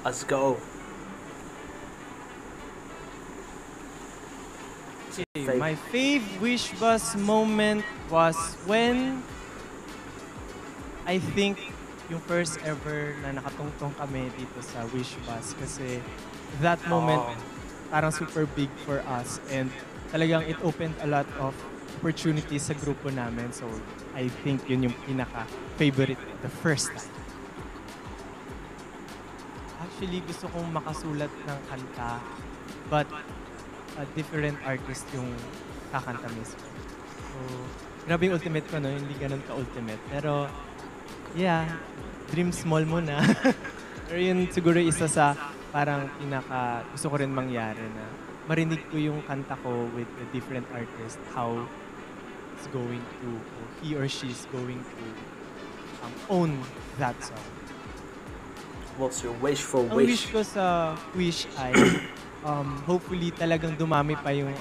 Let's go. Okay, my fave Wish Bus moment was when I think yung first ever na nakatungtong kami dito sa Wish Bus kasi that moment parang super big for us and talagang it opened a lot of opportunities sa grupo namin. So I think yun yung pinaka-favorite the first time. Actually, gusto kong makasulat ng kanta but a different artist yung kakanta mismo. So, grabe yung ultimate ko, no? Hindi ganun ka-ultimate. Pero, yeah, dream small muna. Pero yun siguro isa sa parang gusto ko rin mangyari na marinig ko yung kanta ko with a different artist, how it's going to, or he or she is going to own that song. What's your wish for Ang Wish? wish ko sa Wish ay hopefully talagang dumami pa yung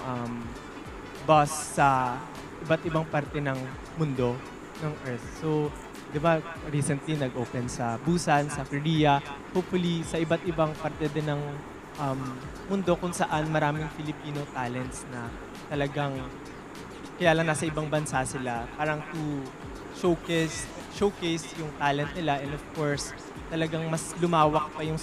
bus sa iba't ibang parte ng mundo, ng Earth. So, di ba, recently nag-open sa Busan, sa Korea. Hopefully, sa iba't ibang parte din ng mundo kung saan maraming Filipino talents na talagang kaya lang nasa ibang bansa sila. Parang to showcase yung talent nila and of course, talagang mas lumawak pa yung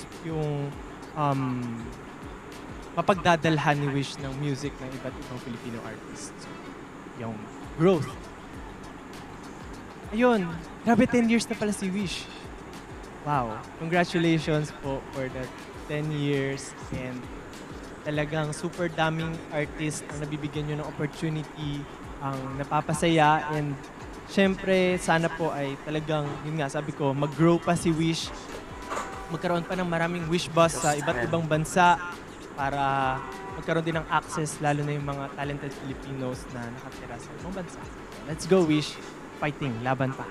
mapagdadalhan ni Wish ng music ng iba't ibang Filipino artists. So, yung growth. Ayun, grabe 10 years na pala si Wish. Wow, congratulations po for the 10 years and talagang super daming artist ang nabibigyan nyo ng opportunity, ang napapasaya and syempre sana po ay talagang, yun nga sabi ko, mag-grow pa si Wish, magkaroon pa ng maraming Wish Bus sa iba't ibang bansa, para magkaroon din ng access lalo na yung mga talented Filipinos na nakatira sa ibang bansa. Let's go, Wish! Fighting! Laban pa!